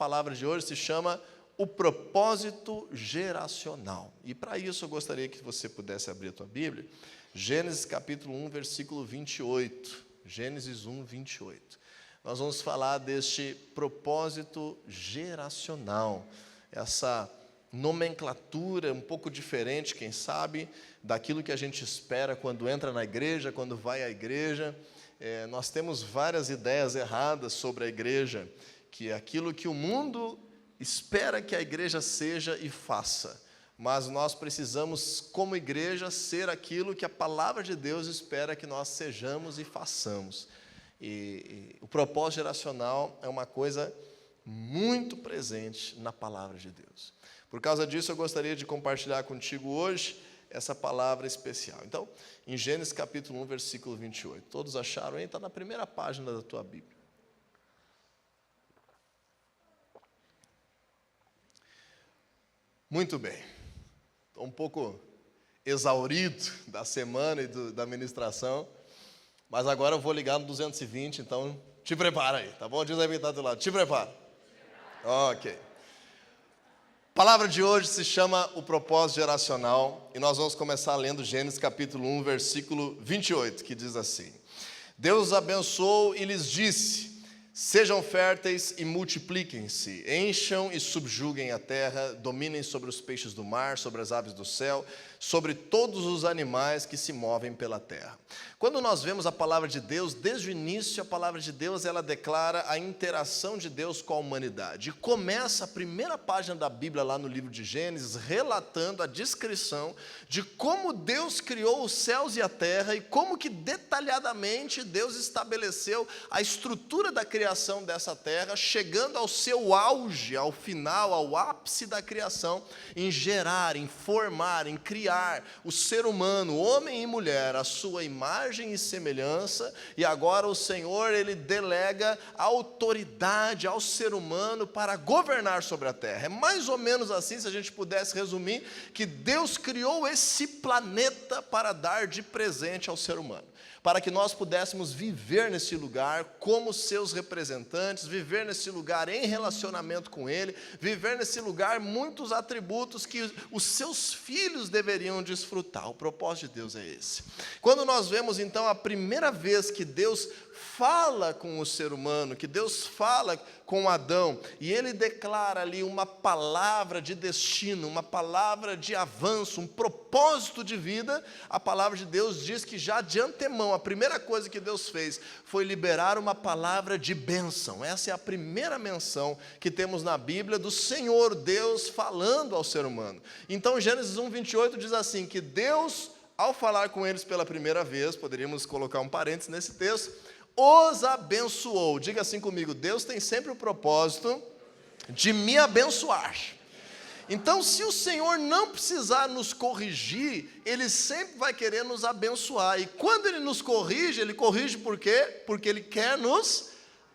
palavra de hoje se chama o propósito geracional. E para isso eu gostaria que você pudesse abrir a tua Bíblia, Gênesis capítulo 1, versículo 28. Gênesis 1, 28. Nós vamos falar deste propósito geracional, essa nomenclatura um pouco diferente, quem sabe, daquilo que a gente espera quando entra na igreja, quando vai à igreja. Nós temos várias ideias erradas sobre a igreja, que é aquilo que o mundo espera que a igreja seja e faça, mas nós precisamos, como igreja, ser aquilo que a palavra de Deus espera que nós sejamos e façamos. E o propósito geracional é uma coisa muito presente na palavra de Deus. Por causa disso, eu gostaria de compartilhar contigo hoje essa palavra especial. Então, em Gênesis capítulo 1, versículo 28. Todos acharam aí? Está na primeira página da tua Bíblia. Muito bem. Estou um pouco exaurido da semana e da ministração, mas agora eu vou ligar no 220, então te prepara aí, tá bom? Diz aí que está do lado, te prepara. Ok. A palavra de hoje se chama o propósito geracional, e nós vamos começar lendo Gênesis capítulo 1, versículo 28, que diz assim: Deus os abençoou e lhes disse: sejam férteis e multipliquem-se, encham e subjuguem a terra, dominem sobre os peixes do mar, sobre as aves do céu, sobre todos os animais que se movem pela terra. Quando nós vemos a palavra de Deus, desde o início a palavra de Deus, ela declara a interação de Deus com a humanidade. E começa a primeira página da Bíblia lá no livro de Gênesis, relatando a descrição de como Deus criou os céus e a terra e como que detalhadamente Deus estabeleceu a estrutura da criação dessa terra, chegando ao seu auge, ao final, ao ápice da criação, em gerar, em formar, em criar o ser humano, homem e mulher, a sua imagem e semelhança. E agora o Senhor, ele delega a autoridade ao ser humano para governar sobre a terra. É mais ou menos assim, se a gente pudesse resumir, que Deus criou esse planeta para dar de presente ao ser humano, para que nós pudéssemos viver nesse lugar como seus representantes, viver nesse lugar em relacionamento com Ele, viver nesse lugar muitos atributos que os seus filhos deveriam desfrutar. O propósito de Deus é esse. Quando nós vemos então a primeira vez que Deus fala com o ser humano, que Deus fala com Adão, e ele declara ali uma palavra de destino, uma palavra de avanço, um propósito de vida, a palavra de Deus diz que já de antemão, a primeira coisa que Deus fez foi liberar uma palavra de bênção. Essa é a primeira menção que temos na Bíblia do Senhor Deus falando ao ser humano. Então Gênesis 1, 28 diz assim, que Deus, ao falar com eles pela primeira vez, poderíamos colocar um parênteses nesse texto, os abençoou. Diga assim comigo: Deus tem sempre o propósito de me abençoar. Então, se o Senhor não precisar nos corrigir, Ele sempre vai querer nos abençoar. E quando Ele nos corrige, Ele corrige por quê? Porque Ele quer nos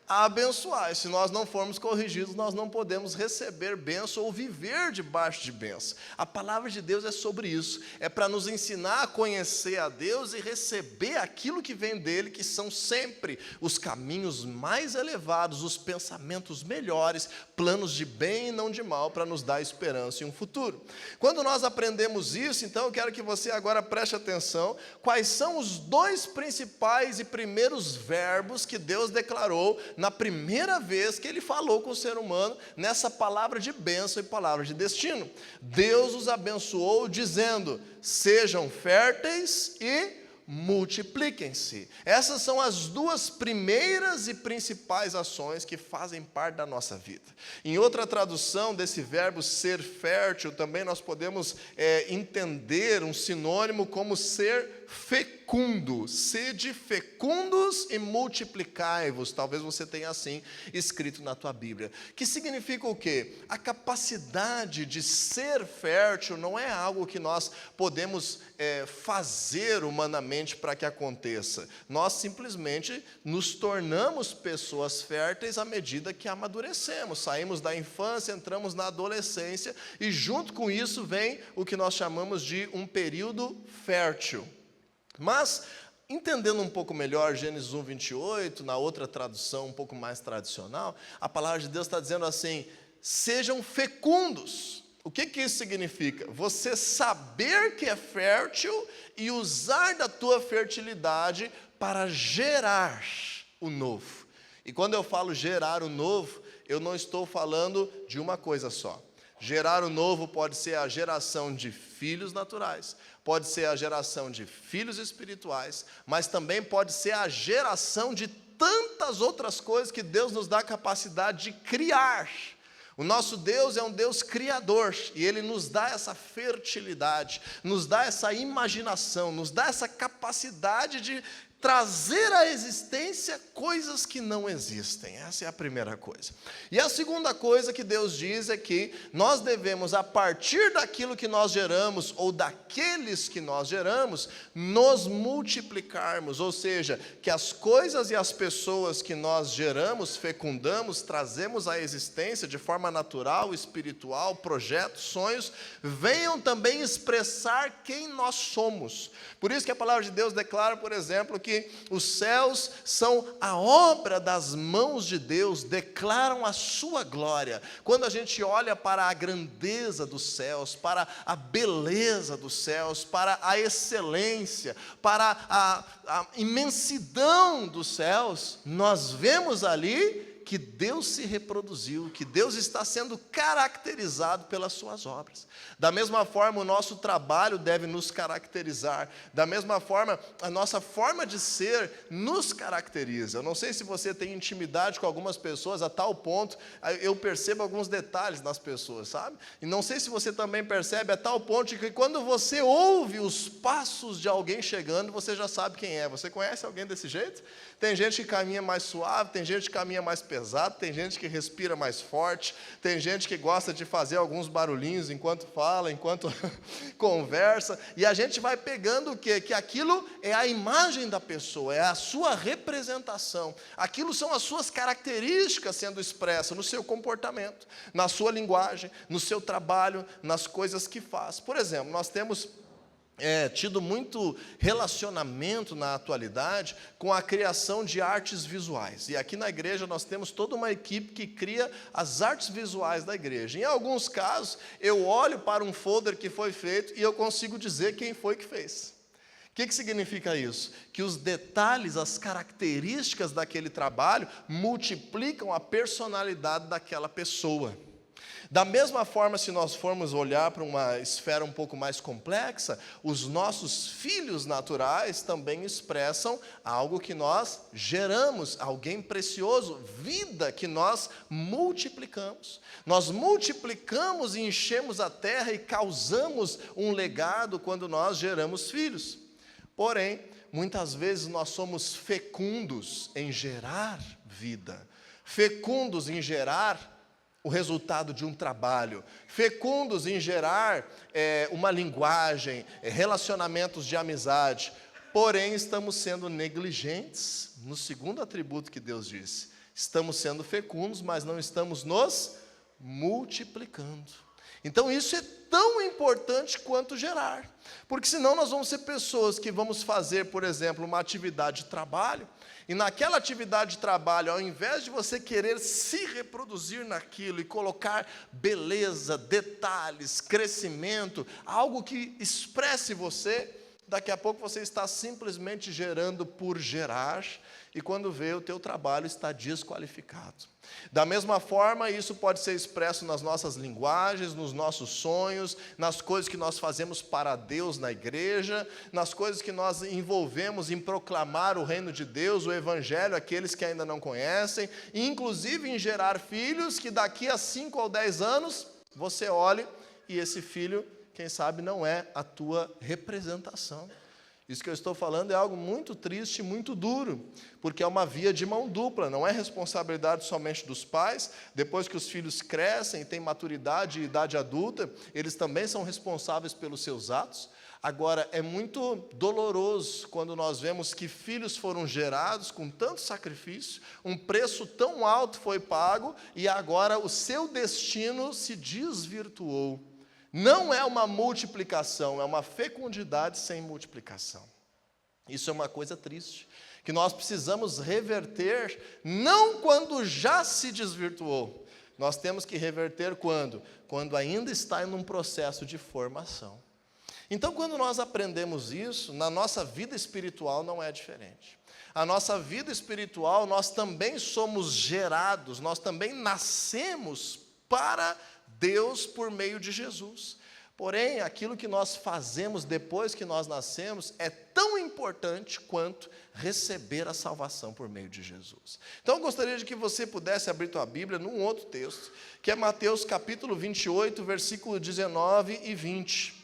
abençoar. E se nós não formos corrigidos, nós não podemos receber bênção ou viver debaixo de bênção. A palavra de Deus é sobre isso. É para nos ensinar a conhecer a Deus e receber aquilo que vem dele, que são sempre os caminhos mais elevados, os pensamentos melhores, planos de bem e não de mal, para nos dar esperança e um futuro. Quando nós aprendemos isso, então eu quero que você agora preste atenção quais são os dois principais e primeiros verbos que Deus declarou na primeira vez que Ele falou com o ser humano, nessa palavra de bênção e palavra de destino. Deus os abençoou dizendo: sejam férteis e multipliquem-se. Essas são as duas primeiras e principais ações que fazem parte da nossa vida. Em outra tradução desse verbo ser fértil, também nós podemos entender um sinônimo como ser fecundo. Sede fecundos e multiplicai-vos. Talvez você tenha assim escrito na tua Bíblia. Que significa o quê? A capacidade de ser fértil não é algo que nós podemos fazer humanamente para que aconteça. Nós simplesmente nos tornamos pessoas férteis à medida que amadurecemos. Saímos da infância, entramos na adolescência e junto com isso vem o que nós chamamos de um período fértil. Mas entendendo um pouco melhor Gênesis 1, 28, na outra tradução um pouco mais tradicional, a palavra de Deus está dizendo assim: sejam fecundos. O que isso significa? Você saber que é fértil e usar da tua fertilidade para gerar o novo. E quando eu falo gerar o novo, eu não estou falando de uma coisa só. Gerar o novo pode ser a geração de filhos naturais, pode ser a geração de filhos espirituais, mas também pode ser a geração de tantas outras coisas que Deus nos dá a capacidade de criar. O nosso Deus é um Deus criador, e Ele nos dá essa fertilidade, nos dá essa imaginação, nos dá essa capacidade de trazer à existência coisas que não existem. Essa é a primeira coisa. E a segunda coisa que Deus diz é que nós devemos, a partir daquilo que nós geramos, ou daqueles que nós geramos, nos multiplicarmos, ou seja, que as coisas e as pessoas que nós geramos, fecundamos, trazemos à existência de forma natural, espiritual, projetos, sonhos, venham também expressar quem nós somos. Por isso que a palavra de Deus declara, por exemplo, que os céus são a obra das mãos de Deus, declaram a sua glória. Quando a gente olha para a grandeza dos céus, para a beleza dos céus, para a excelência, para a imensidão dos céus, nós vemos ali que Deus se reproduziu, que Deus está sendo caracterizado pelas suas obras. Da mesma forma, o nosso trabalho deve nos caracterizar. Da mesma forma, a nossa forma de ser nos caracteriza. Eu não sei se você tem intimidade com algumas pessoas a tal ponto, eu percebo alguns detalhes nas pessoas, sabe? E não sei se você também percebe a tal ponto que quando você ouve os passos de alguém chegando, você já sabe quem é. Você conhece alguém desse jeito? Tem gente que caminha mais suave, tem gente que caminha mais pesado, tem gente que respira mais forte, tem gente que gosta de fazer alguns barulhinhos enquanto fala, enquanto conversa, e a gente vai pegando o quê? Que aquilo é a imagem da pessoa, é a sua representação, aquilo são as suas características sendo expressas no seu comportamento, na sua linguagem, no seu trabalho, nas coisas que faz. Por exemplo, nós temos tido muito relacionamento na atualidade com a criação de artes visuais. E aqui na igreja nós temos toda uma equipe que cria as artes visuais da igreja. Em alguns casos, eu olho para um folder que foi feito e eu consigo dizer quem foi que fez. O que significa isso? Que os detalhes, as características daquele trabalho multiplicam a personalidade daquela pessoa. Da mesma forma, se nós formos olhar para uma esfera um pouco mais complexa, os nossos filhos naturais também expressam algo que nós geramos, alguém precioso, vida que nós multiplicamos. Nós multiplicamos e enchemos a terra e causamos um legado quando nós geramos filhos. Porém, muitas vezes nós somos fecundos em gerar vida, fecundos em gerar o resultado de um trabalho, fecundos em gerar uma linguagem, relacionamentos de amizade, porém estamos sendo negligentes no segundo atributo que Deus disse. Estamos sendo fecundos, mas não estamos nos multiplicando. Então isso é tão importante quanto gerar, porque senão nós vamos ser pessoas que vamos fazer, por exemplo, uma atividade de trabalho, e naquela atividade de trabalho, ao invés de você querer se reproduzir naquilo e colocar beleza, detalhes, crescimento, algo que expresse você, daqui a pouco você está simplesmente gerando por gerar, e quando vê, o teu trabalho está desqualificado. Da mesma forma, isso pode ser expresso nas nossas linguagens, nos nossos sonhos, nas coisas que nós fazemos para Deus na igreja, nas coisas que nós envolvemos em proclamar o reino de Deus, o evangelho, àqueles que ainda não conhecem, e inclusive em gerar filhos que daqui a 5 ou 10 anos, você olhe e esse filho, quem sabe, não é a tua representação. Isso que eu estou falando é algo muito triste, muito duro, porque é uma via de mão dupla, não é responsabilidade somente dos pais. Depois que os filhos crescem, têm maturidade e idade adulta, eles também são responsáveis pelos seus atos. Agora, é muito doloroso quando nós vemos que filhos foram gerados com tanto sacrifício, um preço tão alto foi pago, e agora o seu destino se desvirtuou. Não é uma multiplicação, é uma fecundidade sem multiplicação. Isso é uma coisa triste, que nós precisamos reverter, não quando já se desvirtuou. Nós temos que reverter quando? Quando ainda está em um processo de formação. Então, quando nós aprendemos isso, na nossa vida espiritual não é diferente. A nossa vida espiritual, nós também somos gerados, nós também nascemos para Deus por meio de Jesus. Porém, aquilo que nós fazemos depois que nós nascemos é tão importante quanto receber a salvação por meio de Jesus. Então, eu gostaria de que você pudesse abrir tua Bíblia num outro texto, que é Mateus capítulo 28, versículo 19 e 20.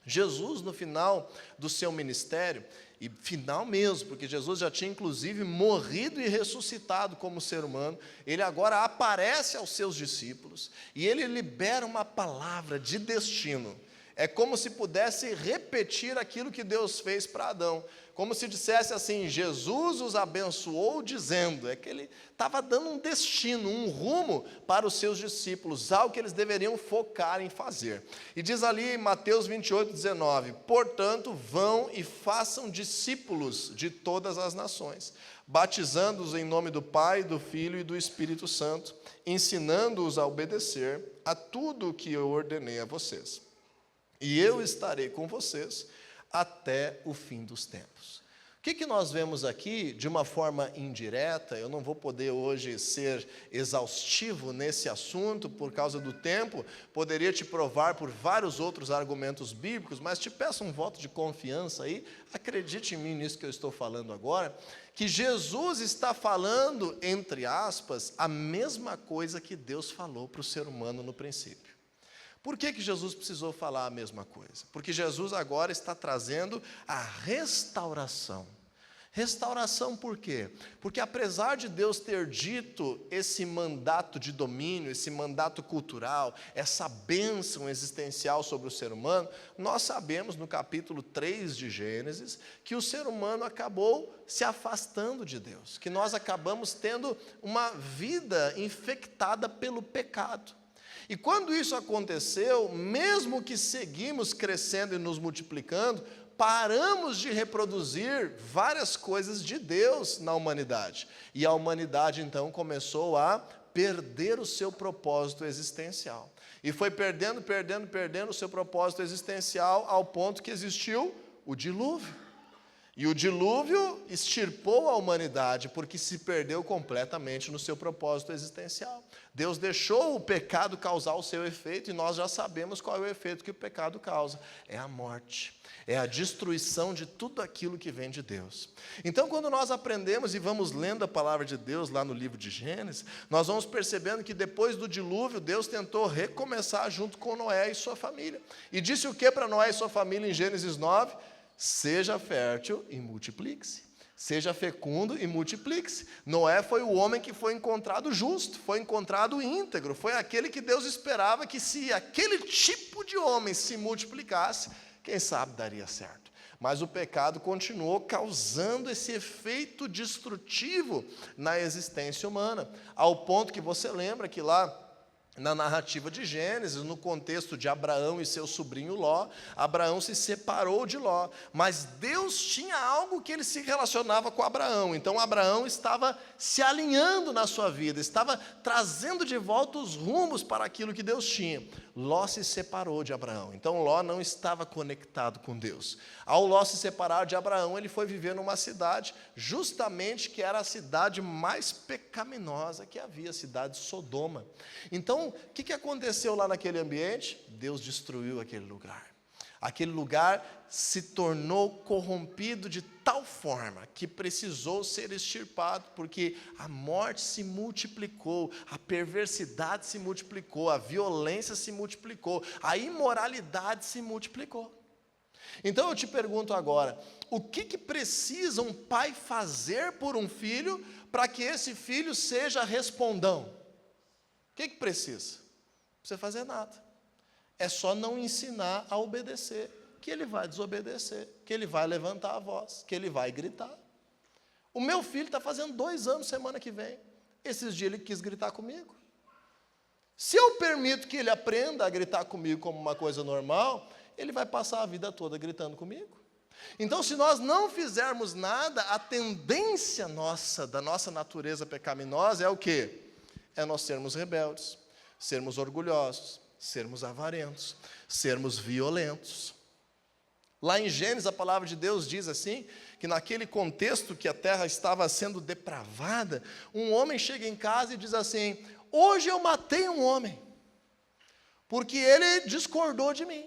Jesus, no final do seu ministério, e final mesmo, porque Jesus já tinha inclusive morrido e ressuscitado como ser humano, ele agora aparece aos seus discípulos e ele libera uma palavra de destino. É como se pudesse repetir aquilo que Deus fez para Adão, como se dissesse assim: Jesus os abençoou dizendo, é que ele estava dando um destino, um rumo para os seus discípulos, algo que eles deveriam focar em fazer. E diz ali em Mateus 28, 19, portanto, vão e façam discípulos de todas as nações, batizando-os em nome do Pai, do Filho e do Espírito Santo, ensinando-os a obedecer a tudo o que eu ordenei a vocês. E eu estarei com vocês até o fim dos tempos. O que nós vemos aqui de uma forma indireta? Eu não vou poder hoje ser exaustivo nesse assunto por causa do tempo, poderia te provar por vários outros argumentos bíblicos, mas te peço um voto de confiança aí, acredite em mim nisso que eu estou falando agora, que Jesus está falando, entre aspas, a mesma coisa que Deus falou para o ser humano no princípio. Por que Jesus precisou falar a mesma coisa? Porque Jesus agora está trazendo a restauração. Restauração por quê? Porque apesar de Deus ter dito esse mandato de domínio, esse mandato cultural, essa bênção existencial sobre o ser humano, nós sabemos no capítulo 3 de Gênesis que o ser humano acabou se afastando de Deus, que nós acabamos tendo uma vida infectada pelo pecado. E quando isso aconteceu, mesmo que seguimos crescendo e nos multiplicando, paramos de reproduzir várias coisas de Deus na humanidade. E a humanidade então começou a perder o seu propósito existencial. E foi perdendo o seu propósito existencial ao ponto que existiu o dilúvio. E o dilúvio extirpou a humanidade porque se perdeu completamente no seu propósito existencial. Deus deixou o pecado causar o seu efeito e nós já sabemos qual é o efeito que o pecado causa. É a morte, é a destruição de tudo aquilo que vem de Deus. Então, quando nós aprendemos e vamos lendo a palavra de Deus lá no livro de Gênesis, nós vamos percebendo que depois do dilúvio, Deus tentou recomeçar junto com Noé e sua família. E disse o que para Noé e sua família em Gênesis 9? Seja fértil e multiplique-se. Seja fecundo e multiplique-se. Noé foi o homem que foi encontrado justo, foi encontrado íntegro, foi aquele que Deus esperava que se aquele tipo de homem se multiplicasse, quem sabe daria certo. Mas o pecado continuou causando esse efeito destrutivo na existência humana, ao ponto que você lembra que lá na narrativa de Gênesis, no contexto de Abraão e seu sobrinho Ló, Abraão se separou de Ló, mas Deus tinha algo que ele se relacionava com Abraão, então Abraão estava se alinhando na sua vida, estava trazendo de volta os rumos para aquilo que Deus tinha. Ló se separou de Abraão, então Ló não estava conectado com Deus. Ao Ló se separar de Abraão, ele foi viver numa cidade, justamente que era a cidade mais pecaminosa que havia, a cidade de Sodoma. Então, o que aconteceu lá naquele ambiente? Deus destruiu aquele lugar. Aquele lugar se tornou corrompido de tal forma que precisou ser extirpado, porque a morte se multiplicou, a perversidade se multiplicou, a violência se multiplicou, a imoralidade se multiplicou. Então eu te pergunto agora, o que precisa um pai fazer por um filho para que esse filho seja respondão? O que precisa? Não precisa fazer nada. É só não ensinar a obedecer, que ele vai desobedecer, que ele vai levantar a voz, que ele vai gritar. O meu filho está fazendo 2 anos semana que vem. Esses dias ele quis gritar comigo. Se eu permito que ele aprenda a gritar comigo como uma coisa normal, ele vai passar a vida toda gritando comigo. Então, se nós não fizermos nada, a tendência nossa, da nossa natureza pecaminosa é o quê? É nós sermos rebeldes, sermos orgulhosos, sermos avarentos, sermos violentos. Lá em Gênesis, a palavra de Deus diz assim, que naquele contexto que a terra estava sendo depravada, um homem chega em casa e diz assim: hoje eu matei um homem, porque ele discordou de mim.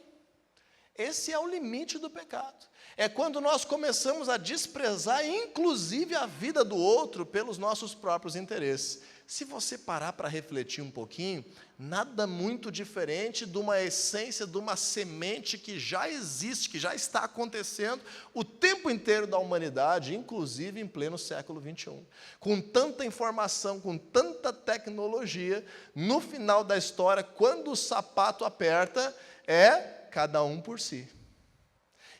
Esse é o limite do pecado. É quando nós começamos a desprezar, inclusive, a vida do outro pelos nossos próprios interesses. Se você parar para refletir um pouquinho, nada muito diferente de uma essência, de uma semente que já existe, que já está acontecendo o tempo inteiro da humanidade, inclusive em pleno século XXI. Com tanta informação, com tanta tecnologia, no final da história, quando o sapato aperta, é cada um por si.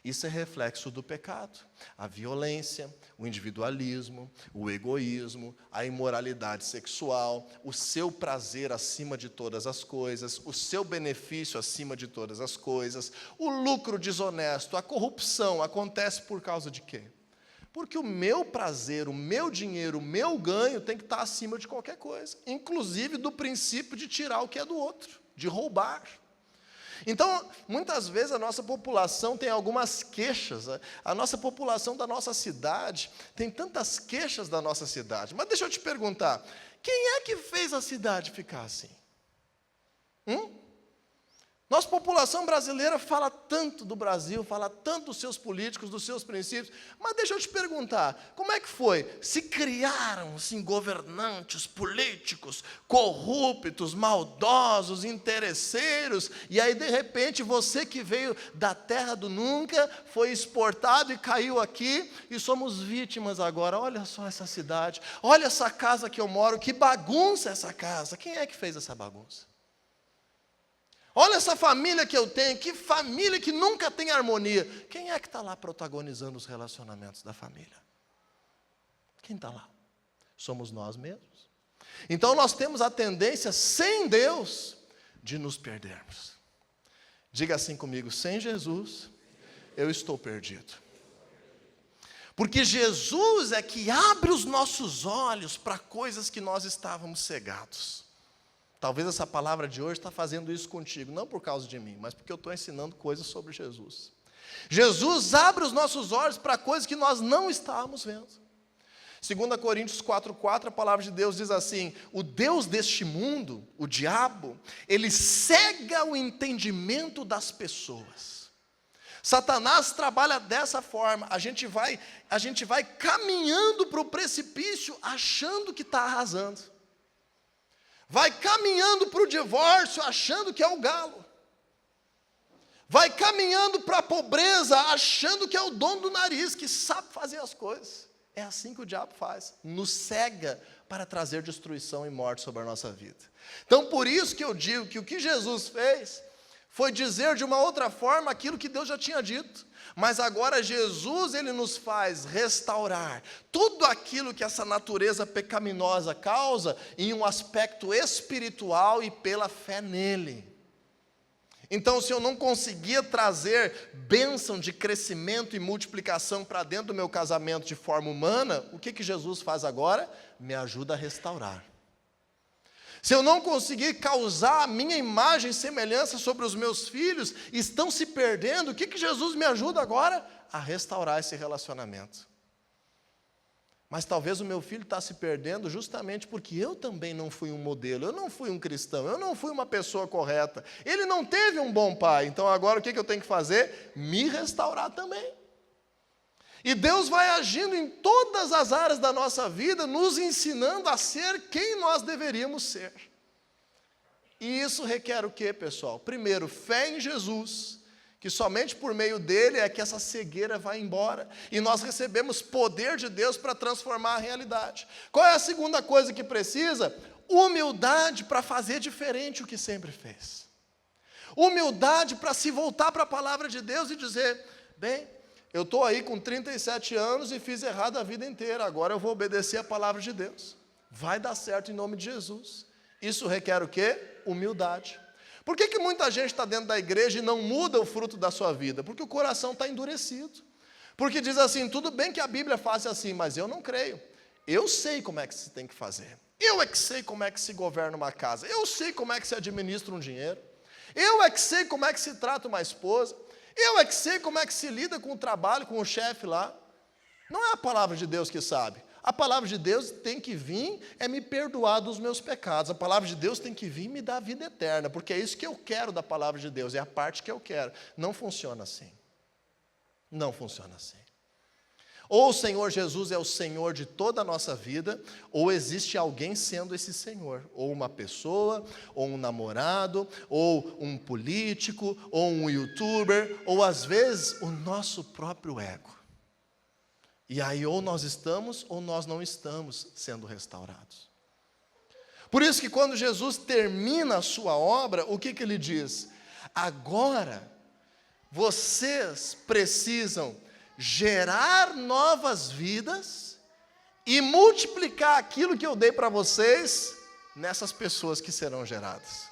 Isso é reflexo do pecado, a violência, o individualismo, o egoísmo, a imoralidade sexual, o seu prazer acima de todas as coisas, o seu benefício acima de todas as coisas, o lucro desonesto, a corrupção acontece por causa de quê? Porque o meu prazer, o meu dinheiro, o meu ganho tem que estar acima de qualquer coisa, inclusive do princípio de tirar o que é do outro, de roubar. Então, muitas vezes a nossa população tem algumas queixas, a nossa população da nossa cidade tem tantas queixas da nossa cidade. Mas deixa eu te perguntar, quem é que fez a cidade ficar assim? Nossa população brasileira fala tanto do Brasil, fala tanto dos seus políticos, dos seus princípios, mas deixa eu te perguntar, como é que foi? Se criaram, assim, governantes, políticos, corruptos, maldosos, interesseiros, e aí, de repente, você que veio da terra do nunca, foi exportado e caiu aqui, e somos vítimas agora. Olha só essa cidade, olha essa casa que eu moro, que bagunça essa casa. Quem é que fez essa bagunça? Olha essa família que eu tenho, que família que nunca tem harmonia. Quem é que está lá protagonizando os relacionamentos da família? Quem está lá? Somos nós mesmos. Então nós temos a tendência, sem Deus, de nos perdermos. Diga assim comigo: sem Jesus, eu estou perdido. Porque Jesus é que abre os nossos olhos para coisas que nós estávamos cegados. Talvez essa palavra de hoje está fazendo isso contigo, não por causa de mim, mas porque eu estou ensinando coisas sobre Jesus. Jesus abre os nossos olhos para coisas que nós não estávamos vendo. 2 Coríntios 4,4, a palavra de Deus diz assim: o Deus deste mundo, o diabo, ele cega o entendimento das pessoas. Satanás trabalha dessa forma, a gente vai caminhando para o precipício achando que está arrasando. Vai caminhando para o divórcio achando que é o galo. Vai caminhando para a pobreza achando que é o dono do nariz, que sabe fazer as coisas. É assim que o diabo faz, nos cega para trazer destruição e morte sobre a nossa vida. Então, por isso que eu digo que o que Jesus fez foi dizer de uma outra forma aquilo que Deus já tinha dito. Mas agora Jesus, ele nos faz restaurar tudo aquilo que essa natureza pecaminosa causa em um aspecto espiritual e pela fé nele. Então, se eu não conseguia trazer bênção de crescimento e multiplicação para dentro do meu casamento de forma humana, o que Jesus faz agora? Me ajuda a restaurar. Se eu não conseguir causar a minha imagem e semelhança sobre os meus filhos, estão se perdendo, o que Jesus me ajuda agora? A restaurar esse relacionamento. Mas talvez o meu filho está se perdendo justamente porque eu também não fui um modelo, eu não fui um cristão, eu não fui uma pessoa correta. Ele não teve um bom pai, então agora o que eu tenho que fazer? Me restaurar também. E Deus vai agindo em todas as áreas da nossa vida, nos ensinando a ser quem nós deveríamos ser. E isso requer o quê, pessoal? Primeiro, fé em Jesus, que somente por meio dele é que essa cegueira vai embora. E nós recebemos poder de Deus para transformar a realidade. Qual é a segunda coisa que precisa? Humildade para fazer diferente o que sempre fez. Humildade para se voltar para a palavra de Deus e dizer: bem, eu estou aí com 37 anos e fiz errado a vida inteira, agora eu vou obedecer a palavra de Deus. Vai dar certo em nome de Jesus. Isso requer o quê? Humildade. Por que muita gente está dentro da igreja e não muda o fruto da sua vida? Porque o coração está endurecido. Porque diz assim, tudo bem que a Bíblia faça assim, mas eu não creio. Eu sei como é que se tem que fazer. Eu é que sei como é que se governa uma casa. Eu sei como é que se administra um dinheiro. Eu é que sei como é que se trata uma esposa. Eu é que sei como é que se lida com o trabalho, com o chefe lá. Não é a palavra de Deus que sabe. A palavra de Deus tem que vir me perdoar dos meus pecados. A palavra de Deus tem que vir e me dar vida eterna, porque é isso que eu quero da palavra de Deus, é a parte que eu quero. Não funciona assim. Não funciona assim. Ou o Senhor Jesus é o Senhor de toda a nossa vida, ou existe alguém sendo esse Senhor. Ou uma pessoa, ou um namorado, ou um político, ou um youtuber, ou às vezes o nosso próprio ego. E aí ou nós estamos, ou nós não estamos sendo restaurados. Por isso que quando Jesus termina a sua obra, o que ele diz? Agora, vocês precisam gerar novas vidas e multiplicar aquilo que eu dei para vocês nessas pessoas que serão geradas.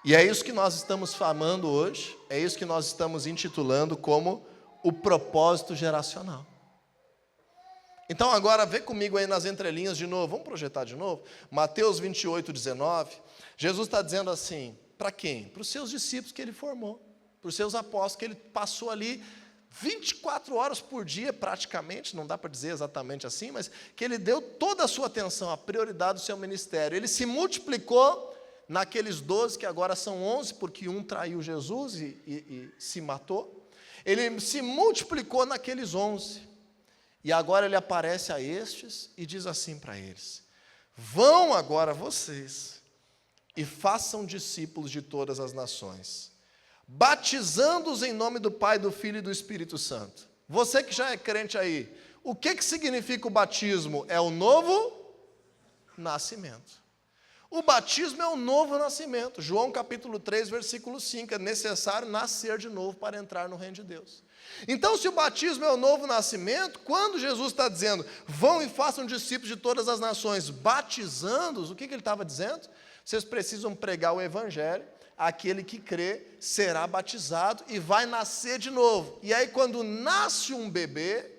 E é isso que nós estamos falando hoje, é isso que nós estamos intitulando como o propósito geracional. Então agora vê comigo aí nas entrelinhas de novo, vamos projetar de novo? Mateus 28, 19, Jesus está dizendo assim, para quem? Para os seus discípulos que ele formou, para os seus apóstolos que ele passou ali 24 horas por dia praticamente, não dá para dizer exatamente assim, mas que ele deu toda a sua atenção, a prioridade do seu ministério. Ele se multiplicou naqueles 12, que agora são 11, porque um traiu Jesus e se matou. Ele se multiplicou naqueles 11. E agora ele aparece a estes e diz assim para eles, vão agora vocês e façam discípulos de todas as nações, batizando-os em nome do Pai, do Filho e do Espírito Santo. Você que já é crente aí, o que significa o batismo? É o novo nascimento. O batismo é o novo nascimento. João capítulo 3, versículo 5, é necessário nascer de novo para entrar no reino de Deus. Então, se o batismo é o novo nascimento, quando Jesus está dizendo, vão e façam discípulos de todas as nações, batizando-os, o que ele estava dizendo? Vocês precisam pregar o evangelho, aquele que crê será batizado e vai nascer de novo. E aí, quando nasce um bebê,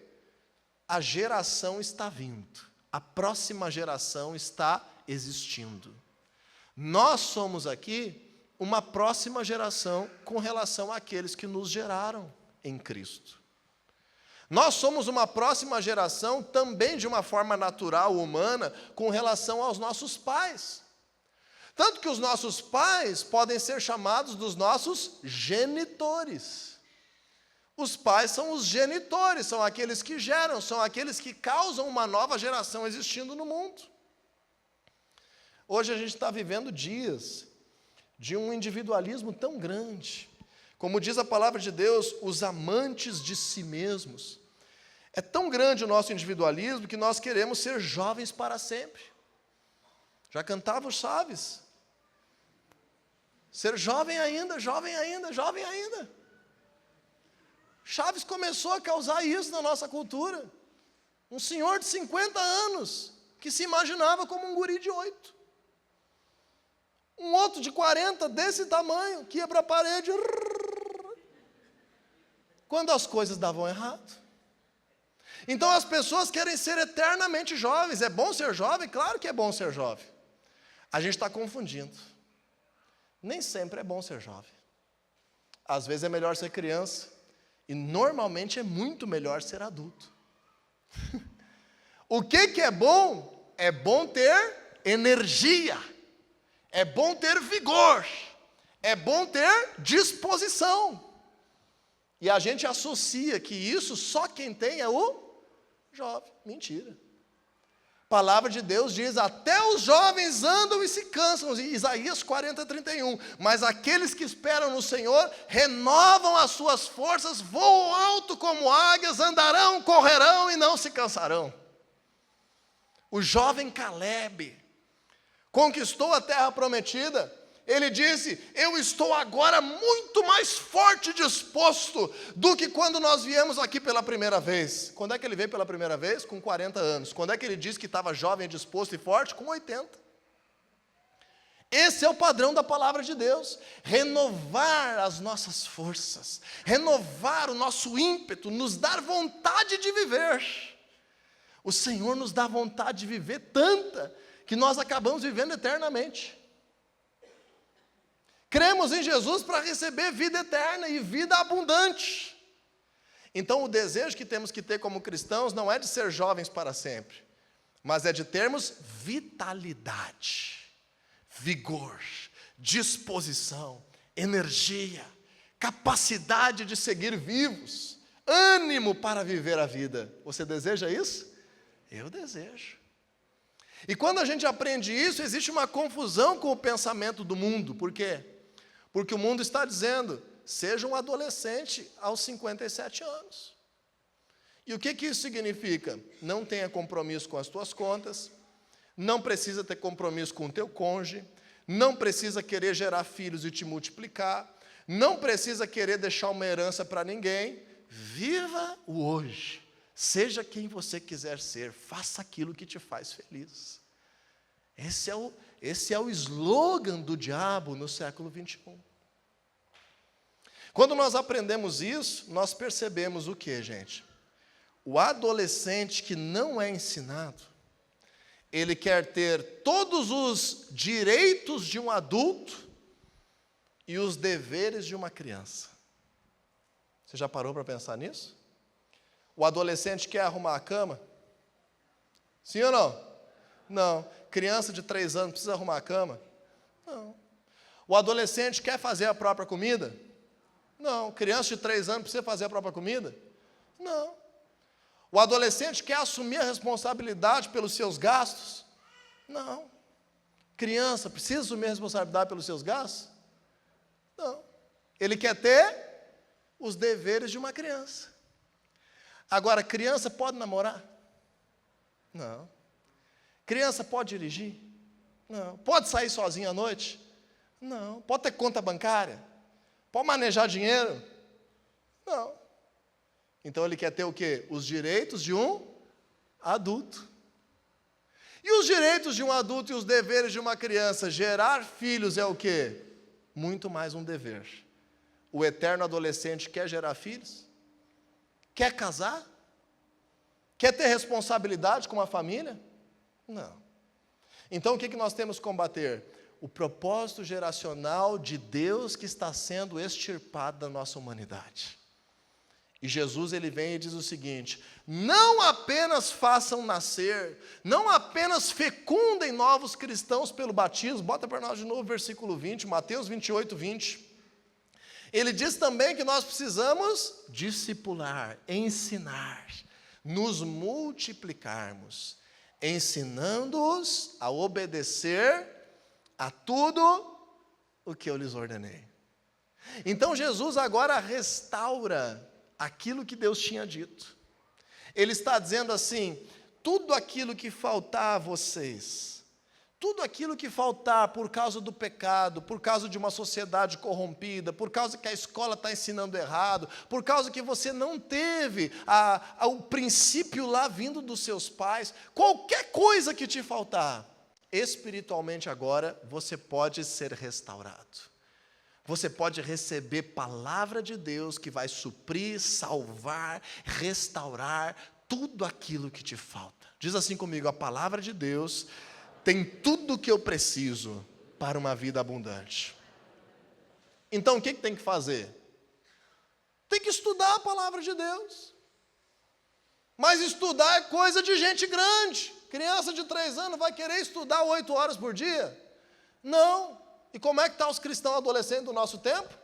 a geração está vindo. A próxima geração está existindo. Nós somos aqui uma próxima geração com relação àqueles que nos geraram em Cristo. Nós somos uma próxima geração também de uma forma natural, humana, com relação aos nossos pais. Tanto que os nossos pais podem ser chamados dos nossos genitores. Os pais são os genitores, são aqueles que geram, são aqueles que causam uma nova geração existindo no mundo. Hoje a gente está vivendo dias de um individualismo tão grande. Como diz a palavra de Deus, os amantes de si mesmos. É tão grande o nosso individualismo que nós queremos ser jovens para sempre. Já cantava o Chaves. Ser jovem ainda, jovem ainda, jovem ainda. Chaves começou a causar isso na nossa cultura. Um senhor de 50 anos, que se imaginava como um guri de 8. Um outro de 40, desse tamanho, que ia para a parede. Quando as coisas davam errado. Então as pessoas querem ser eternamente jovens. É bom ser jovem? Claro que é bom ser jovem. A gente está confundindo. Nem sempre é bom ser jovem. Às vezes é melhor ser criança. E normalmente é muito melhor ser adulto. O que é bom? É bom ter energia. É bom ter vigor. É bom ter disposição. E a gente associa que isso só quem tem é o jovem. Mentira. A palavra de Deus diz, até os jovens andam e se cansam, Isaías 40, 31. Mas aqueles que esperam no Senhor, renovam as suas forças, voam alto como águias, andarão, correrão e não se cansarão. O jovem Caleb conquistou a terra prometida. Ele disse, eu estou agora muito mais forte e disposto do que quando nós viemos aqui pela primeira vez. Quando é que ele veio pela primeira vez? Com 40 anos. Quando é que ele disse que estava jovem, disposto e forte? Com 80. Esse é o padrão da palavra de Deus, renovar as nossas forças, renovar o nosso ímpeto, nos dar vontade de viver. O Senhor nos dá vontade de viver tanta, que nós acabamos vivendo eternamente. Cremos em Jesus para receber vida eterna e vida abundante. Então o desejo que temos que ter como cristãos não é de ser jovens para sempre, mas é de termos vitalidade, vigor, disposição, energia, capacidade de seguir vivos, ânimo para viver a vida. Você deseja isso? Eu desejo. E quando a gente aprende isso, existe uma confusão com o pensamento do mundo. Por quê? Porque o mundo está dizendo, seja um adolescente aos 57 anos. E o que isso significa? Não tenha compromisso com as tuas contas, não precisa ter compromisso com o teu cônjuge, não precisa querer gerar filhos e te multiplicar, não precisa querer deixar uma herança para ninguém. Viva o hoje. Seja quem você quiser ser, faça aquilo que te faz feliz. Esse é o slogan do diabo no século 21. Quando nós aprendemos isso, nós percebemos o que, gente? O adolescente que não é ensinado, ele quer ter todos os direitos de um adulto e os deveres de uma criança. Você já parou para pensar nisso? O adolescente quer arrumar a cama? Sim ou não? Não. Criança de 3 anos precisa arrumar a cama? Não. O adolescente quer fazer a própria comida? Não. Criança de 3 anos precisa fazer a própria comida? Não. O adolescente quer assumir a responsabilidade pelos seus gastos? Não. Criança precisa assumir a responsabilidade pelos seus gastos? Não. Ele quer ter os deveres de uma criança. Agora, criança pode namorar? Não. Criança pode dirigir? Não. Pode sair sozinha à noite? Não. Pode ter conta bancária? Pode manejar dinheiro? Não. Então ele quer ter o quê? Os direitos de um adulto. E os direitos de um adulto e os deveres de uma criança? Gerar filhos é o quê? Muito mais um dever. O eterno adolescente quer gerar filhos? Quer casar? Quer ter responsabilidade com a família? Não. Então o que nós temos que combater? O propósito geracional de Deus que está sendo extirpado da nossa humanidade. E Jesus ele vem e diz o seguinte: não apenas façam nascer, não apenas fecundem novos cristãos pelo batismo. Bota para nós de novo o versículo 20, Mateus 28, 20. Ele diz também que nós precisamos discipular, ensinar, nos multiplicarmos, ensinando-os a obedecer a tudo o que eu lhes ordenei. Então Jesus agora restaura aquilo que Deus tinha dito. Ele está dizendo assim: tudo aquilo que faltar a vocês, tudo aquilo que faltar por causa do pecado, por causa de uma sociedade corrompida, por causa que a escola está ensinando errado, por causa que você não teve o princípio lá vindo dos seus pais, qualquer coisa que te faltar, espiritualmente agora você pode ser restaurado. Você pode receber palavra de Deus que vai suprir, salvar, restaurar tudo aquilo que te falta. Diz assim comigo: a palavra de Deus tem tudo o que eu preciso para uma vida abundante. Então o que tem que fazer? Tem que estudar a palavra de Deus. Mas estudar é coisa de gente grande. Criança de 3 anos vai querer estudar 8 horas por dia? Não. E como é que estão os cristãos adolescentes do nosso tempo?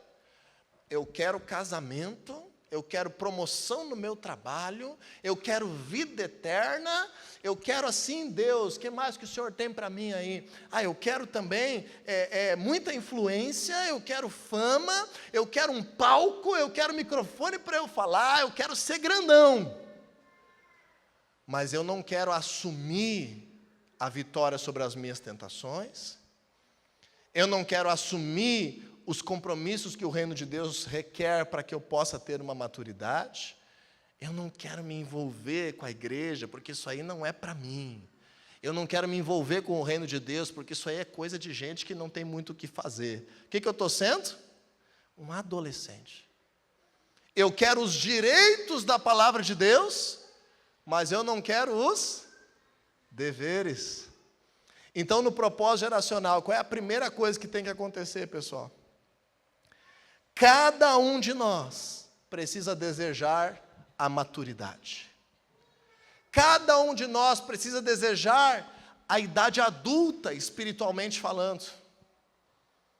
Eu quero casamento, eu quero promoção no meu trabalho, eu quero vida eterna, eu quero assim, Deus, o que mais que o Senhor tem para mim aí? Eu quero também muita influência, eu quero fama, eu quero um palco, eu quero microfone para eu falar, eu quero ser grandão. Mas eu não quero assumir a vitória sobre as minhas tentações, eu não quero assumir os compromissos que o reino de Deus requer para que eu possa ter uma maturidade. Eu não quero me envolver com a igreja, porque isso aí não é para mim. Eu não quero me envolver com o reino de Deus, porque isso aí é coisa de gente que não tem muito o que fazer. O que eu estou sendo? Um adolescente. Eu quero os direitos da palavra de Deus, mas eu não quero os deveres. Então, no propósito geracional, qual é a primeira coisa que tem que acontecer, pessoal? Cada um de nós precisa desejar a maturidade. Cada um de nós precisa desejar a idade adulta, espiritualmente falando.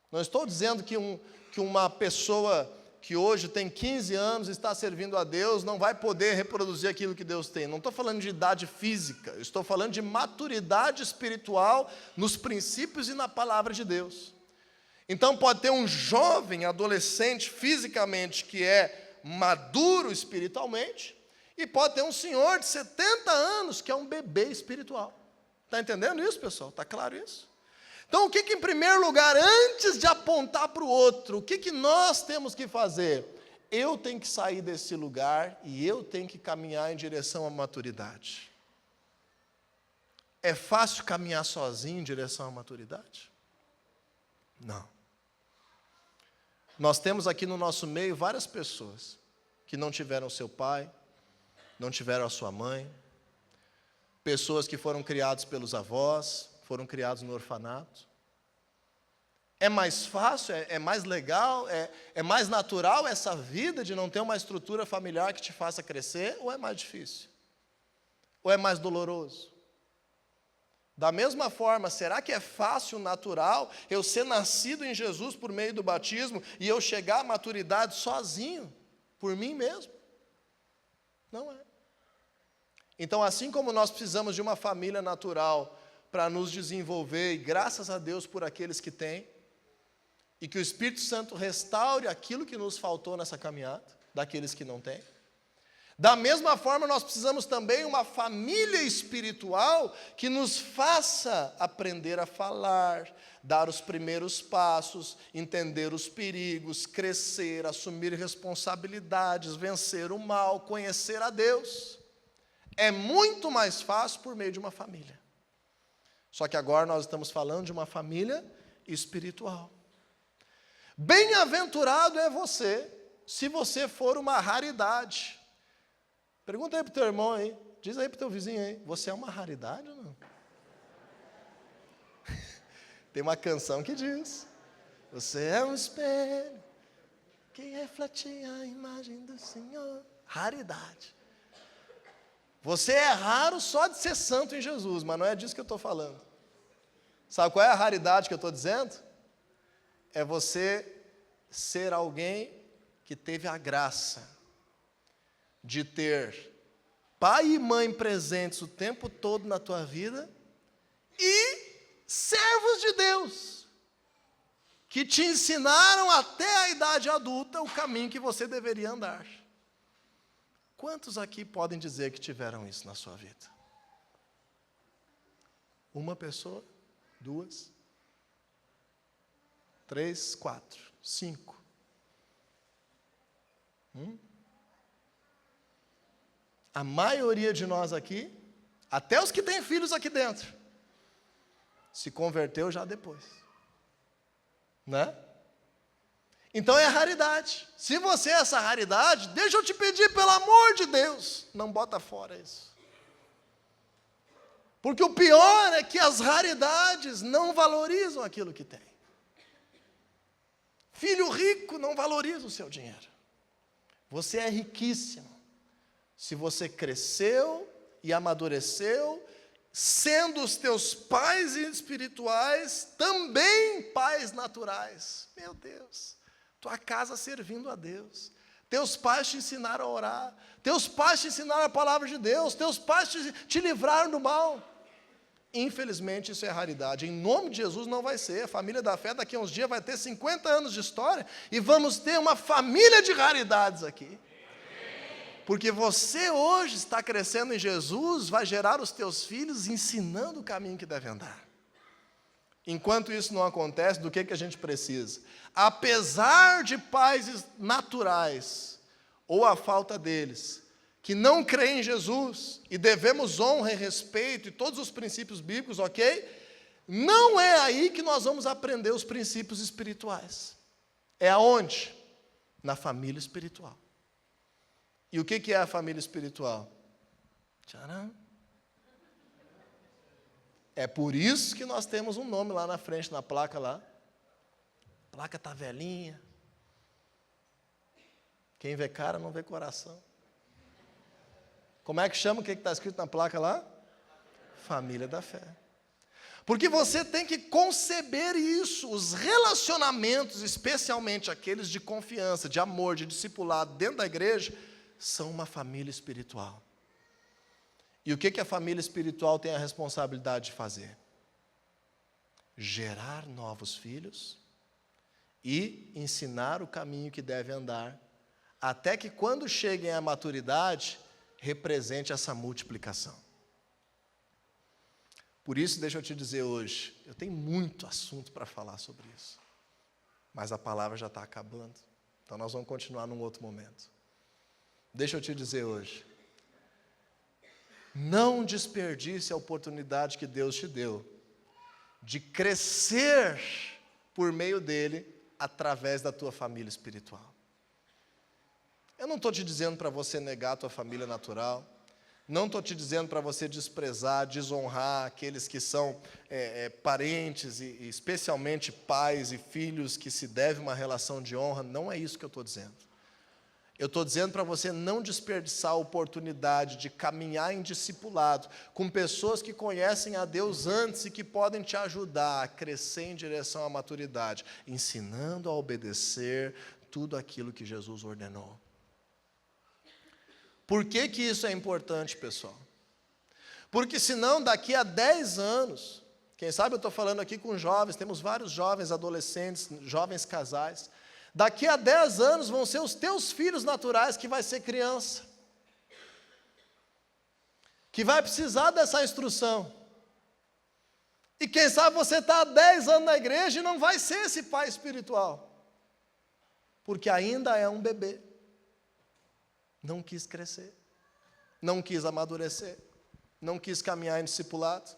Não estou dizendo que uma pessoa que hoje tem 15 anos, está servindo a Deus, não vai poder reproduzir aquilo que Deus tem. Não estou falando de idade física, eu estou falando de maturidade espiritual nos princípios e na palavra de Deus. Então pode ter um jovem, adolescente, fisicamente, que é maduro espiritualmente, e pode ter um senhor de 70 anos, que é um bebê espiritual. Está entendendo isso, pessoal? Está claro isso? Então, o que em primeiro lugar, antes de apontar para o outro, o que nós temos que fazer? Eu tenho que sair desse lugar e eu tenho que caminhar em direção à maturidade. É fácil caminhar sozinho em direção à maturidade? Não. Nós temos aqui no nosso meio várias pessoas que não tiveram seu pai, não tiveram a sua mãe, pessoas que foram criadas pelos avós, foram criados no orfanato. É mais fácil, é mais legal, é mais natural essa vida de não ter uma estrutura familiar que te faça crescer, ou é mais difícil? Ou é mais doloroso? Da mesma forma, será que é fácil, natural, eu ser nascido em Jesus por meio do batismo e eu chegar à maturidade sozinho, por mim mesmo? Não é. Então, assim como nós precisamos de uma família natural para nos desenvolver, e graças a Deus por aqueles que têm, e que o Espírito Santo restaure aquilo que nos faltou nessa caminhada, daqueles que não têm. Da mesma forma, nós precisamos também de uma família espiritual que nos faça aprender a falar, dar os primeiros passos, entender os perigos, crescer, assumir responsabilidades, vencer o mal, conhecer a Deus. É muito mais fácil por meio de uma família. Só que agora nós estamos falando de uma família espiritual. Bem-aventurado é você, se você for uma raridade. Pergunta aí para o teu irmão aí, diz aí para o teu vizinho aí, você é uma raridade ou não? Tem uma canção que diz, você é um espelho, que reflete a imagem do Senhor. Raridade. Você é raro só de ser santo em Jesus, mas não é disso que eu estou falando. Sabe qual é a raridade que eu estou dizendo? É você ser alguém que teve a graça de ter pai e mãe presentes o tempo todo na tua vida e servos de Deus, que te ensinaram até a idade adulta o caminho que você deveria andar. Quantos aqui podem dizer que tiveram isso na sua vida? Uma pessoa? 2? 3, 4, 5. A maioria de nós aqui, até os que têm filhos aqui dentro, se converteu já depois. Né? Então é raridade. Se você é essa raridade, deixa eu te pedir, pelo amor de Deus, não bota fora isso. Porque o pior é que as raridades não valorizam aquilo que tem. Filho rico não valoriza o seu dinheiro. Você é riquíssimo se você cresceu e amadureceu, sendo os teus pais espirituais também pais naturais. Meu Deus, tua casa servindo a Deus. Teus pais te ensinaram a orar. Teus pais te ensinaram a palavra de Deus. Teus pais te livraram do mal. Infelizmente, isso é raridade. Em nome de Jesus não vai ser. A família da fé daqui a uns dias vai ter 50 anos de história e vamos ter uma família de raridades aqui. Porque você hoje está crescendo em Jesus, vai gerar os teus filhos ensinando o caminho que devem andar. Enquanto isso não acontece, do que a gente precisa? Apesar de pais naturais, ou a falta deles, que não crê em Jesus e devemos honra e respeito e todos os princípios bíblicos, ok? Não é aí que nós vamos aprender os princípios espirituais. É aonde? Na família espiritual. E o que é a família espiritual? Tcharam! É por isso que nós temos um nome lá na frente, na placa lá. A placa está velhinha. Quem vê cara não vê coração. Como é que chama o que está escrito na placa lá? Família da fé. Porque você tem que conceber isso, os relacionamentos, especialmente aqueles de confiança, de amor, de discipulado dentro da igreja, são uma família espiritual. E o que a família espiritual tem a responsabilidade de fazer? Gerar novos filhos e ensinar o caminho que deve andar, até que quando cheguem à maturidade, represente essa multiplicação. Por isso, deixa eu te dizer hoje, eu tenho muito assunto para falar sobre isso, mas a palavra já está acabando, então nós vamos continuar num outro momento. Deixa eu te dizer hoje, não desperdice a oportunidade que Deus te deu de crescer por meio dele, através da tua família espiritual. Eu não estou te dizendo para você negar a tua família natural, não estou te dizendo para você desprezar, desonrar aqueles que são parentes, e especialmente pais e filhos que se devem uma relação de honra, não é isso que eu estou dizendo. Eu estou dizendo para você não desperdiçar a oportunidade de caminhar em discipulado com pessoas que conhecem a Deus antes e que podem te ajudar a crescer em direção à maturidade, ensinando a obedecer tudo aquilo que Jesus ordenou. Por que isso é importante, pessoal? Porque senão daqui a 10 anos, quem sabe eu estou falando aqui com jovens, temos vários jovens adolescentes, jovens casais, daqui a 10 anos vão ser os teus filhos naturais que vai ser criança, que vai precisar dessa instrução. E quem sabe você está há 10 anos na igreja e não vai ser esse pai espiritual, porque ainda é um bebê. Não quis crescer, não quis amadurecer, não quis caminhar em discipulado.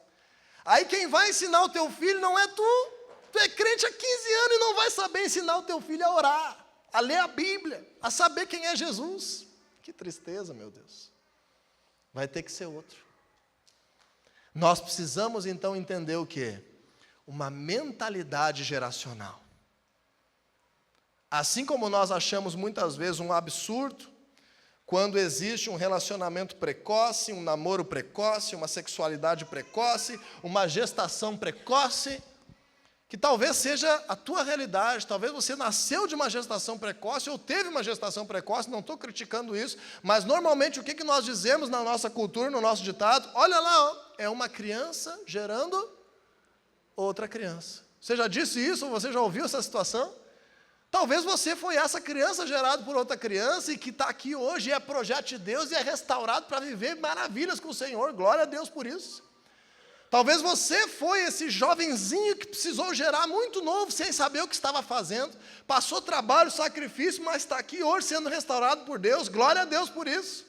Aí quem vai ensinar o teu filho não é tu. Tu é crente há 15 anos e não vai saber ensinar o teu filho a orar, a ler a Bíblia, a saber quem é Jesus. Que tristeza, meu Deus. Vai ter que ser outro. Nós precisamos então entender o quê? Uma mentalidade geracional. Assim como nós achamos muitas vezes um absurdo quando existe um relacionamento precoce, um namoro precoce, uma sexualidade precoce, uma gestação precoce, que talvez seja a tua realidade, talvez você nasceu de uma gestação precoce ou teve uma gestação precoce, não estou criticando isso, mas normalmente o que nós dizemos na nossa cultura, no nosso ditado? Olha lá, ó, é uma criança gerando outra criança. Você já disse isso? Ou você já ouviu essa situação? Talvez você foi essa criança gerada por outra criança e que está aqui hoje e é projeto de Deus e é restaurado para viver maravilhas com o Senhor, glória a Deus por isso. Talvez você foi esse jovenzinho que precisou gerar muito novo, sem saber o que estava fazendo, passou trabalho, sacrifício, mas está aqui hoje sendo restaurado por Deus, glória a Deus por isso.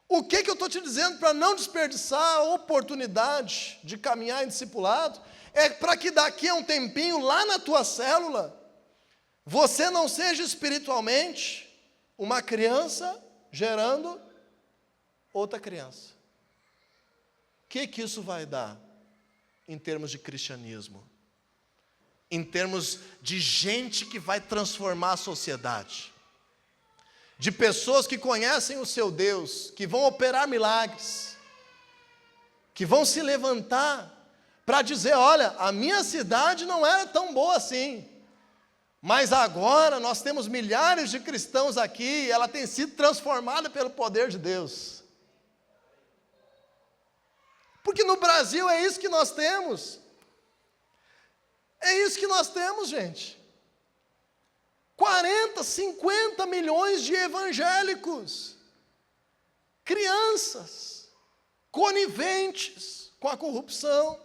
O que eu estou te dizendo para não desperdiçar a oportunidade de caminhar em discipulado, é para que daqui a um tempinho, lá na tua célula, você não seja espiritualmente uma criança gerando outra criança. O que isso vai dar em termos de cristianismo? Em termos de gente que vai transformar a sociedade? De pessoas que conhecem o seu Deus, que vão operar milagres, que vão se levantar para dizer, olha, a minha cidade não era tão boa assim, mas agora nós temos milhares de cristãos aqui e ela tem sido transformada pelo poder de Deus. Porque no Brasil é isso que nós temos. É isso que nós temos, gente. 40, 50 milhões de evangélicos. Crianças. Coniventes com a corrupção.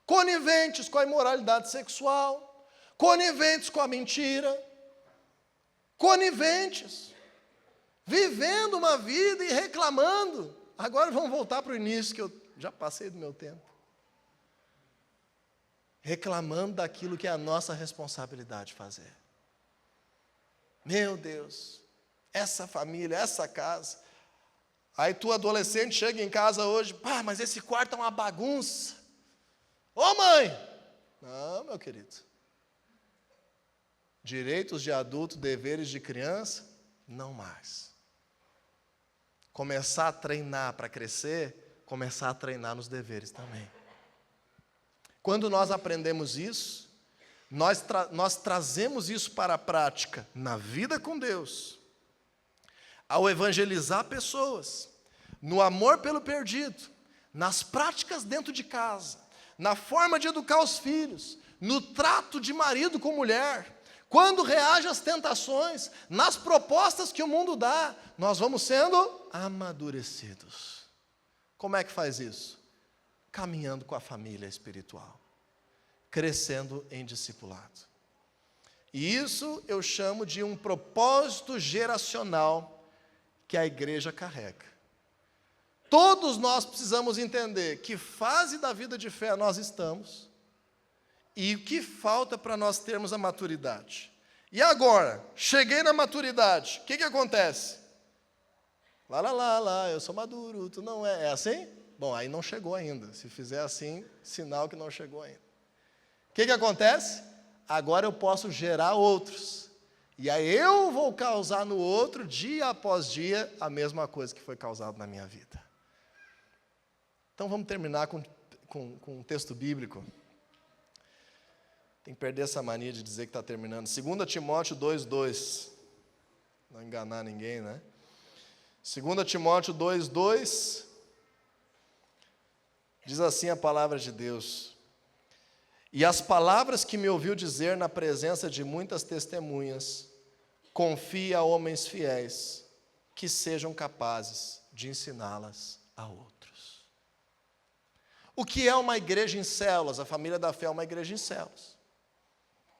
Coniventes com a imoralidade sexual. Coniventes com a mentira. Coniventes. vivendo uma vida e reclamando. Agora vamos voltar para o início, que eu já passei do meu tempo. Reclamando daquilo que é a nossa responsabilidade fazer. Meu Deus, essa família, essa casa. Aí tu adolescente chega em casa hoje, pá, mas esse quarto é uma bagunça. Ô mãe! Não, meu querido. Direitos de adulto, deveres de criança, não mais. Começar a treinar para crescer, começar a treinar nos deveres também. Quando nós aprendemos isso, nós trazemos isso para a prática na vida com Deus, ao evangelizar pessoas, no amor pelo perdido, nas práticas dentro de casa, na forma de educar os filhos, no trato de marido com mulher, quando reage às tentações, nas propostas que o mundo dá, nós vamos sendo amadurecidos. Como é que faz isso? Caminhando com a família espiritual, crescendo em discipulado. E isso eu chamo de um propósito geracional que a igreja carrega. Todos nós precisamos entender que fase da vida de fé nós estamos e o que falta para nós termos a maturidade. E agora, cheguei na maturidade, o que acontece? Lá, eu sou maduro, tu não é. É assim? Bom, aí não chegou ainda. Se fizer assim, sinal que não chegou ainda. O que acontece? Agora eu posso gerar outros. E aí eu vou causar no outro, dia após dia, a mesma coisa que foi causada na minha vida. Então vamos terminar com um texto bíblico. Tem que perder essa mania de dizer que está terminando. 2 Timóteo 2:2. Não enganar ninguém, né? 2 Timóteo 2:2. Diz assim a palavra de Deus: e as palavras que me ouviu dizer na presença de muitas testemunhas, confie a homens fiéis, que sejam capazes de ensiná-las a outros. O que é uma igreja em células? A família da fé é uma igreja em células.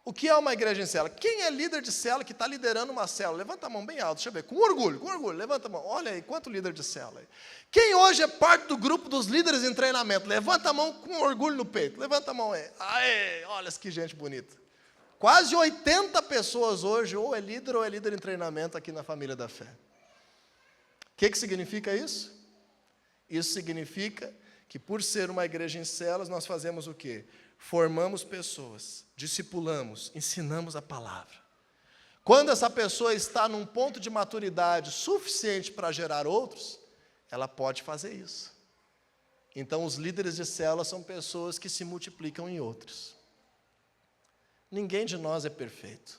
O que é uma igreja em célula? Quem é líder de célula que está liderando uma célula? Levanta a mão bem alto, deixa eu ver, com orgulho, levanta a mão. Olha aí, quanto líder de célula aí. Quem hoje é parte do grupo dos líderes em treinamento? Levanta a mão com orgulho no peito, levanta a mão aí. Aê, olha que gente bonita. Quase 80 pessoas hoje, ou é líder em treinamento aqui na família da fé. O que significa isso? Isso significa que por ser uma igreja em células, nós fazemos o quê? Formamos pessoas, discipulamos, ensinamos a palavra. Quando essa pessoa está num ponto de maturidade suficiente para gerar outros, ela pode fazer isso. Então, os líderes de célula são pessoas que se multiplicam em outros. Ninguém de nós é perfeito,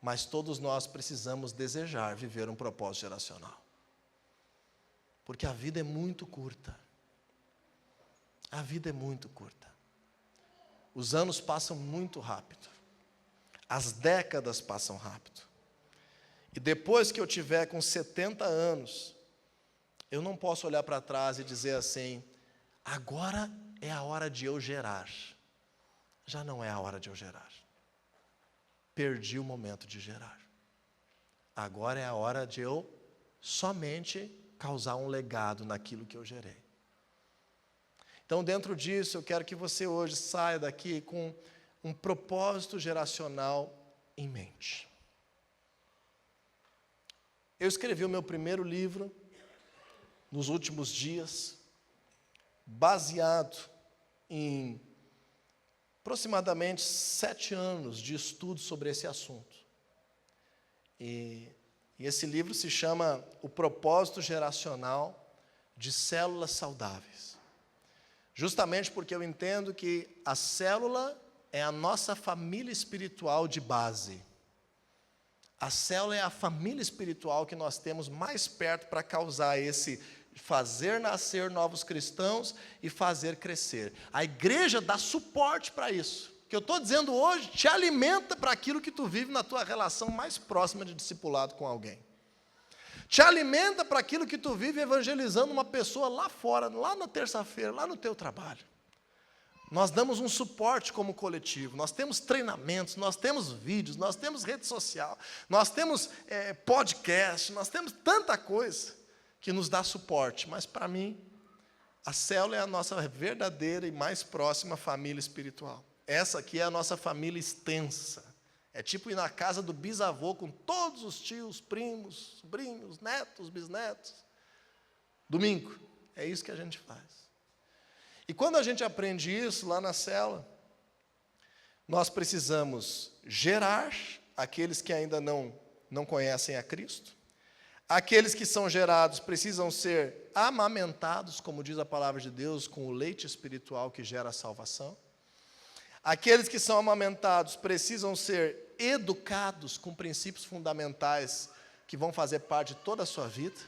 mas todos nós precisamos desejar viver um propósito geracional. Porque a vida é muito curta. A vida é muito curta. Os anos passam muito rápido. As décadas passam rápido. E depois que eu tiver com 70 anos, eu não posso olhar para trás e dizer assim, agora é a hora de eu gerar. Já não é a hora de eu gerar. Perdi o momento de gerar. Agora é a hora de eu somente causar um legado naquilo que eu gerei. Então, dentro disso, eu quero que você hoje saia daqui com um propósito geracional em mente. Eu escrevi o meu primeiro livro nos últimos dias, baseado em aproximadamente 7 anos de estudo sobre esse assunto. E esse livro se chama O Propósito Geracional de Células Saudáveis. Justamente porque eu entendo que a célula é a nossa família espiritual de base. A célula é a família espiritual que nós temos mais perto para causar esse fazer nascer novos cristãos e fazer crescer. A igreja dá suporte para isso. O que eu estou dizendo hoje te alimenta para aquilo que tu vive na tua relação mais próxima de discipulado com alguém. Te alimenta para aquilo que tu vive evangelizando uma pessoa lá fora, lá na terça-feira, lá no teu trabalho. Nós damos um suporte como coletivo, nós temos treinamentos, nós temos vídeos, nós temos rede social, nós temos podcast, nós temos tanta coisa que nos dá suporte. Mas, para mim, a célula é a nossa verdadeira e mais próxima família espiritual. Essa aqui é a nossa família extensa. É tipo ir na casa do bisavô com todos os tios, primos, sobrinhos, netos, bisnetos. Domingo, é isso que a gente faz. E quando a gente aprende isso lá na célula, nós precisamos gerar aqueles que ainda não conhecem a Cristo. Aqueles que são gerados precisam ser amamentados, como diz a palavra de Deus, com o leite espiritual que gera a salvação. Aqueles que são amamentados precisam ser educados com princípios fundamentais que vão fazer parte de toda a sua vida.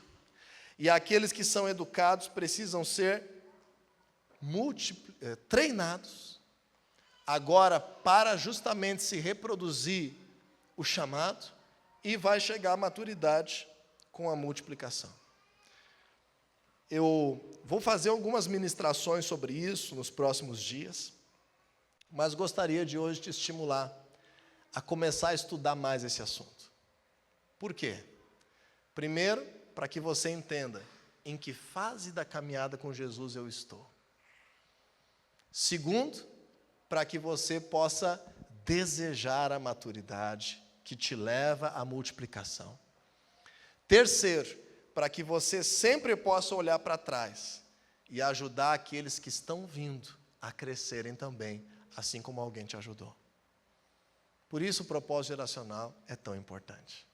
E aqueles que são educados precisam ser treinados, agora para justamente se reproduzir o chamado, e vai chegar à maturidade com a multiplicação. Eu vou fazer algumas ministrações sobre isso nos próximos dias, mas gostaria de hoje te estimular a começar a estudar mais esse assunto. Por quê? Primeiro, para que você entenda em que fase da caminhada com Jesus eu estou. Segundo, para que você possa desejar a maturidade que te leva à multiplicação. Terceiro, para que você sempre possa olhar para trás e ajudar aqueles que estão vindo a crescerem também, assim como alguém te ajudou. Por isso o propósito geracional é tão importante.